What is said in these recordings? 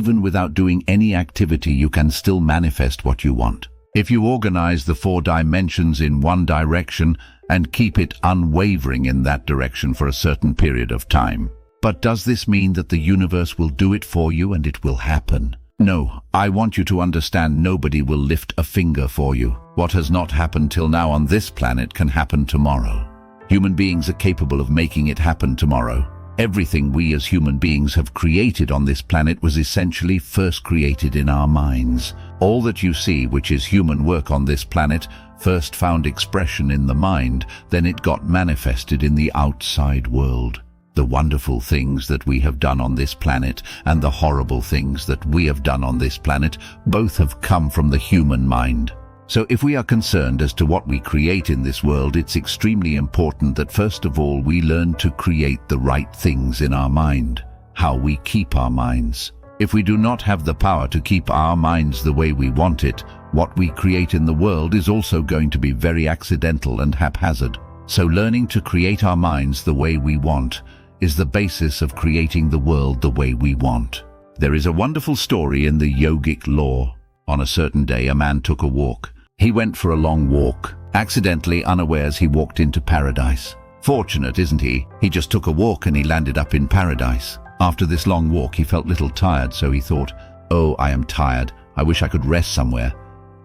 even without doing any activity, you can still manifest what you want. If you organize the 4 dimensions in one direction and keep it unwavering in that direction for a certain period of time. But does this mean that the universe will do it for you and it will happen? No, I want you to understand nobody will lift a finger for you. What has not happened till now on this planet can happen tomorrow. Human beings are capable of making it happen tomorrow. Everything we as human beings have created on this planet was essentially first created in our minds. All that you see, which is human work on this planet, first found expression in the mind, then it got manifested in the outside world. The wonderful things that we have done on this planet and the horrible things that we have done on this planet both have come from the human mind. So if we are concerned as to what we create in this world, it's extremely important that first of all we learn to create the right things in our mind, how we keep our minds. If we do not have the power to keep our minds the way we want it, what we create in the world is also going to be very accidental and haphazard. So learning to create our minds the way we want is the basis of creating the world the way we want. There is a wonderful story in the yogic law. On a certain day, a man took a walk. He went for a long walk. Accidentally, unawares, he walked into paradise. Fortunate, isn't he? He just took a walk and he landed up in paradise. After this long walk, he felt a little tired, so he thought, "Oh, I am tired. I wish I could rest somewhere."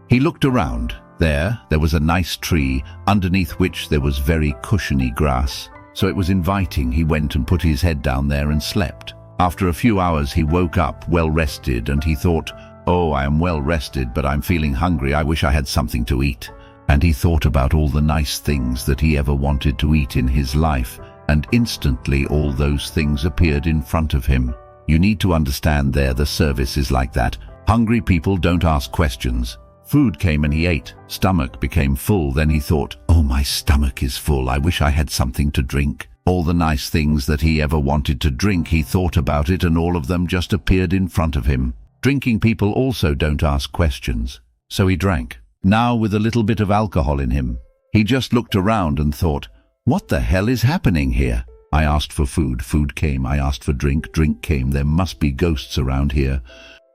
He looked around. There was a nice tree, underneath which there was very cushiony grass. So it was inviting. He went and put his head down there and slept. After a few hours, he woke up well rested and he thought, "Oh, I am well rested, but I'm feeling hungry. I wish I had something to eat." And he thought about all the nice things that he ever wanted to eat in his life, and instantly all those things appeared in front of him. You need to understand the service is like that. Hungry people don't ask questions. Food came and he ate. Stomach became full. Then he thought, "Oh, my stomach is full. I wish I had something to drink." All the nice things that he ever wanted to drink, he thought about it, and all of them just appeared in front of him. Drinking people also don't ask questions. So he drank. Now with a little bit of alcohol in him. He just looked around and thought, "What the hell is happening here? I asked for food. Food came. I asked for drink. Drink came. There must be ghosts around here."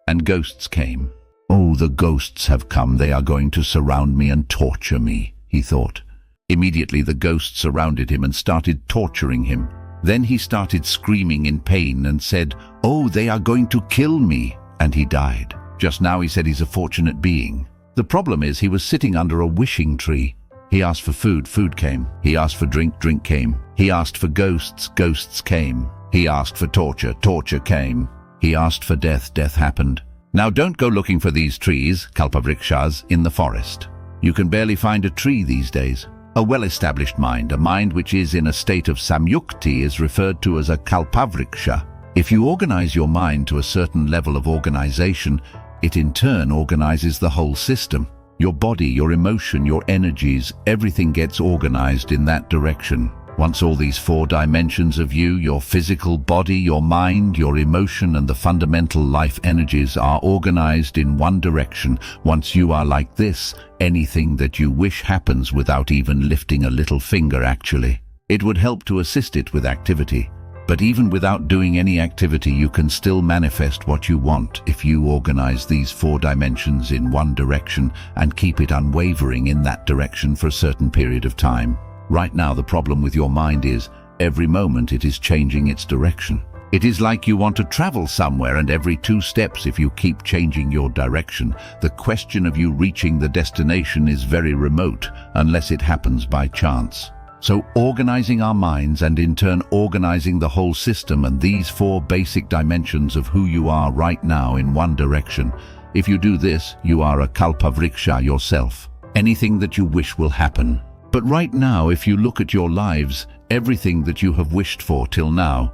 And ghosts came. "Oh, the ghosts have come. They are going to surround me and torture me," he thought. Immediately the ghosts surrounded him and started torturing him. Then he started screaming in pain and said, "Oh, they are going to kill me." And he died. Just now he said he's a fortunate being. The problem is he was sitting under a wishing tree. He asked for food. Food came. He asked for drink. Drink came. He asked for ghosts. Ghosts came. He asked for torture. Torture came. He asked for death. Death happened. Now don't go looking for these trees, kalpavrikshas, in the forest. You can barely find a tree these days. A well-established mind, a mind which is in a state of samyukti, is referred to as a kalpavriksha. If you organize your mind to a certain level of organization, it in turn organizes the whole system. Your body, your emotion, your energies, everything gets organized in that direction. Once all these 4 dimensions of you, your physical body, your mind, your emotion, and the fundamental life energies are organized in one direction, once you are like this, anything that you wish happens without even lifting a little finger actually. It would help to assist it with activity. But even without doing any activity, you can still manifest what you want if you organize these 4 dimensions in one direction and keep it unwavering in that direction for a certain period of time. Right now, the problem with your mind is every moment it is changing its direction. It is like you want to travel somewhere, and every 2 steps, if you keep changing your direction, the question of you reaching the destination is very remote unless it happens by chance. So organizing our minds and in turn organizing the whole system and these 4 basic dimensions of who you are right now in one direction, if you do this, you are a kalpavriksha yourself. Anything that you wish will happen. But right now, if you look at your lives, everything that you have wished for till now,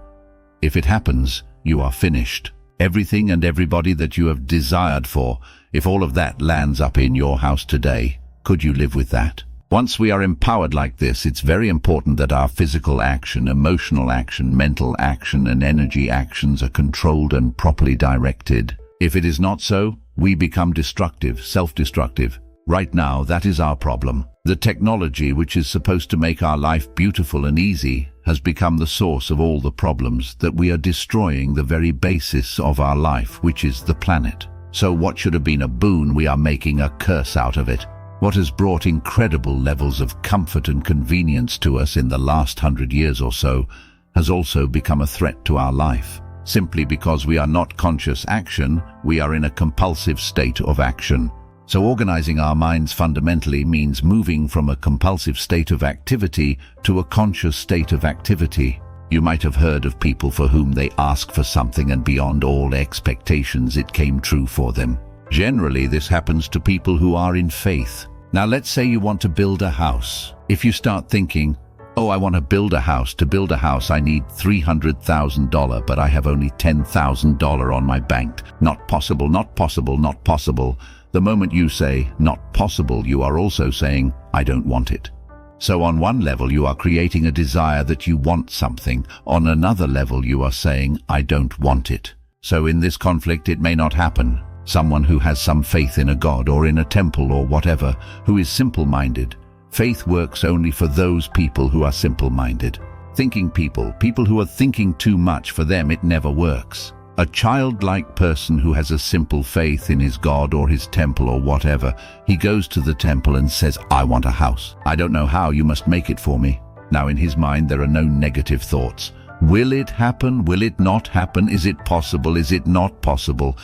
if it happens, you are finished. Everything and everybody that you have desired for, if all of that lands up in your house today, could you live with that? Once we are empowered like this, it's very important that our physical action, emotional action, mental action, and energy actions are controlled and properly directed. If it is not so, we become destructive, self-destructive. Right now, that is our problem. The technology, which is supposed to make our life beautiful and easy, has become the source of all the problems, that we are destroying the very basis of our life, which is the planet. So what should have been a boon, we are making a curse out of it. What has brought incredible levels of comfort and convenience to us in the last 100 years or so has also become a threat to our life. Simply because we are not conscious action, we are in a compulsive state of action. So organizing our minds fundamentally means moving from a compulsive state of activity to a conscious state of activity. You might have heard of people for whom they ask for something and beyond all expectations it came true for them. Generally, this happens to people who are in faith. Now let's say you want to build a house. If you start thinking, oh, I want to build a house. To build a house, I need $300,000, but I have only $10,000 on my bank. Not possible, not possible, not possible. The moment you say, not possible, you are also saying, I don't want it. So on one level, you are creating a desire that you want something. On another level, you are saying, I don't want it. So in this conflict, it may not happen. Someone who has some faith in a god or in a temple or whatever, who is simple-minded. Faith works only for those people who are simple-minded. Thinking people who are thinking too much, for them it never works. A childlike person who has a simple faith in his god or his temple or whatever, he goes to the temple and says, I want a house. I don't know how, you must make it for me. Now in his mind there are no negative thoughts. Will it happen? Will it not happen? Is it possible? Is it not possible?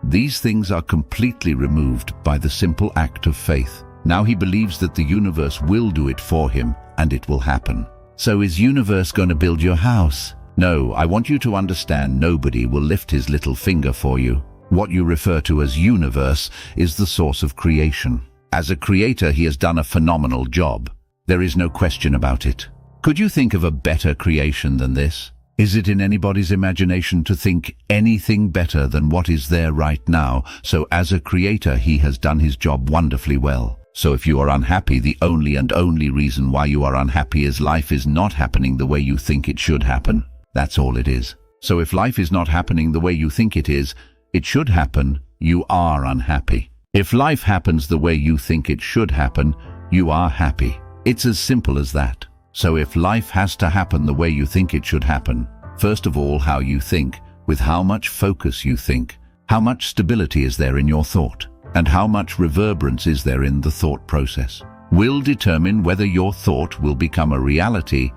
These things are completely removed by the simple act of faith. Now he believes that the universe will do it for him, and it will happen. So is universe going to build your house? No, I want you to understand, nobody will lift his little finger for you. What you refer to as universe is the source of creation. As a creator, he has done a phenomenal job. There is no question about it. Could you think of a better creation than this? Is it in anybody's imagination to think anything better than what is there right now? So as a creator, he has done his job wonderfully well. So if you are unhappy, the only and only reason why you are unhappy is life is not happening the way you think it should happen. That's all it is. So if life is not happening the way you think it is, it should happen, you are unhappy. If life happens the way you think it should happen, you are happy. It's as simple as that. So if life has to happen the way you think it should happen, first of all, how you think, with how much focus you think, how much stability is there in your thought, and how much reverberance is there in the thought process, will determine whether your thought will become a reality,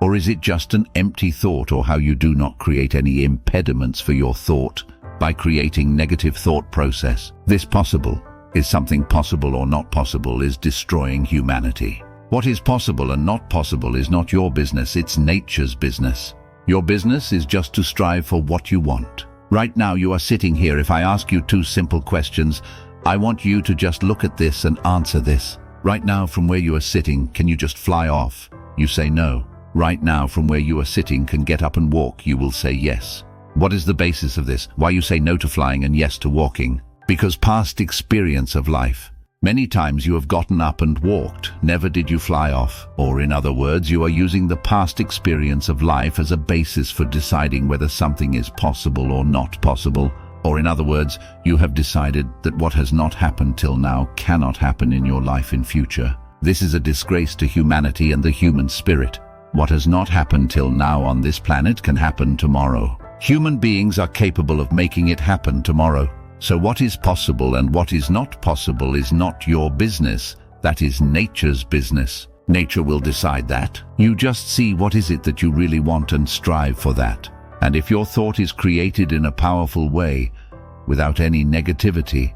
or is it just an empty thought, or how you do not create any impediments for your thought by creating negative thought process. This possible is something possible or not possible is destroying humanity. What is possible and not possible is not your business, it's nature's business. Your business is just to strive for what you want. Right now you are sitting here. If I ask you two simple questions, I want you to just look at this and answer this. Right now from where you are sitting, can you just fly off? You say no. Right now from where you are sitting, can get up and walk? You will say yes. What is the basis of this? Why you say no to flying and yes to walking? Because past experience of life. Many times you have gotten up and walked, never did you fly off. Or in other words, you are using the past experience of life as a basis for deciding whether something is possible or not possible. Or in other words, you have decided that what has not happened till now cannot happen in your life in future. This is a disgrace to humanity and the human spirit. What has not happened till now on this planet can happen tomorrow. Human beings are capable of making it happen tomorrow. So what is possible and what is not possible is not your business. That is nature's business. Nature will decide that. You just see what is it that you really want and strive for that. And if your thought is created in a powerful way, without any negativity,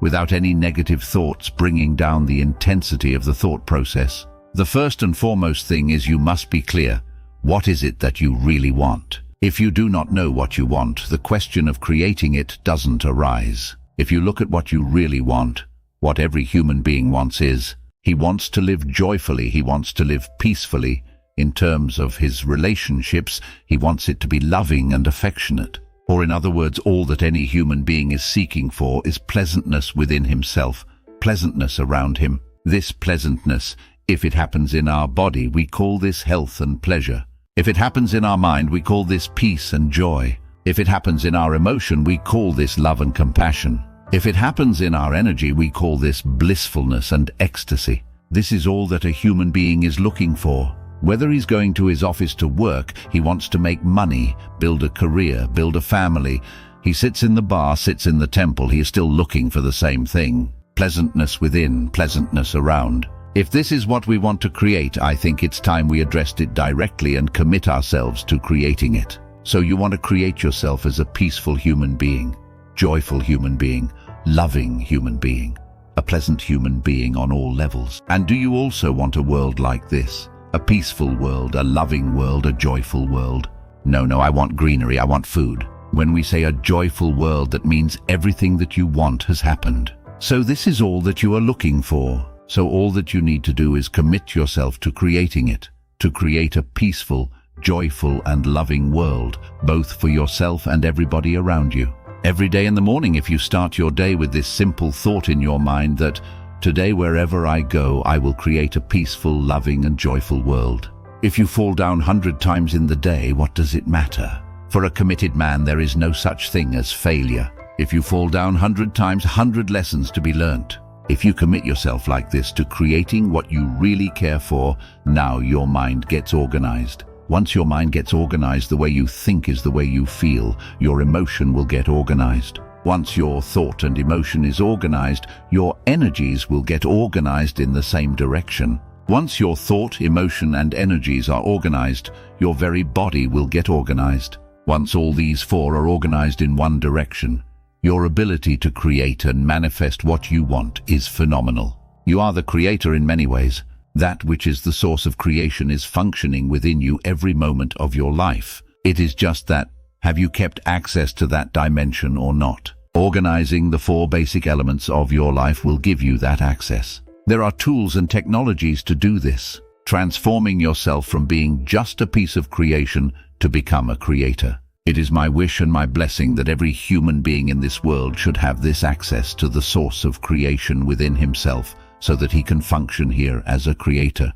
without any negative thoughts bringing down the intensity of the thought process, the first and foremost thing is you must be clear. What is it that you really want? If you do not know what you want, the question of creating it doesn't arise. If you look at what you really want, what every human being wants is, he wants to live joyfully, he wants to live peacefully. In terms of his relationships, he wants it to be loving and affectionate. Or in other words, all that any human being is seeking for is pleasantness within himself, pleasantness around him. This pleasantness, if it happens in our body, we call this health and pleasure. If it happens in our mind, we call this peace and joy. If it happens in our emotion, we call this love and compassion. If it happens in our energy, we call this blissfulness and ecstasy. This is all that a human being is looking for. Whether he's going to his office to work, he wants to make money, build a career, build a family. He sits in the bar, sits in the temple, he is still looking for the same thing. Pleasantness within, pleasantness around. If this is what we want to create, I think it's time we addressed it directly and commit ourselves to creating it. So you want to create yourself as a peaceful human being, joyful human being, loving human being, a pleasant human being on all levels. And do you also want a world like this? A peaceful world, a loving world, a joyful world? No, I want greenery, I want food. When we say a joyful world, that means everything that you want has happened. So this is all that you are looking for. So all that you need to do is commit yourself to creating it, to create a peaceful, joyful and loving world, both for yourself and everybody around you. Every day in the morning, if you start your day with this simple thought in your mind that, today wherever I go, I will create a peaceful, loving and joyful world. If you fall down 100 times in the day, what does it matter? For a committed man, there is no such thing as failure. If you fall down 100 times, 100 lessons to be learnt. If you commit yourself like this to creating what you really care for, now your mind gets organized. Once your mind gets organized, the way you think is the way you feel. Your emotion will get organized. Once your thought and emotion is organized, your energies will get organized in the same direction. Once your thought, emotion and energies are organized, your very body will get organized. Once all these four are organized in one direction, your ability to create and manifest what you want is phenomenal. You are the creator in many ways. That which is the source of creation is functioning within you every moment of your life. It is just that, have you kept access to that dimension or not? Organizing the four basic elements of your life will give you that access. There are tools and technologies to do this, transforming yourself from being just a piece of creation to become a creator. It is my wish and my blessing that every human being in this world should have this access to the source of creation within himself, so that he can function here as a creator.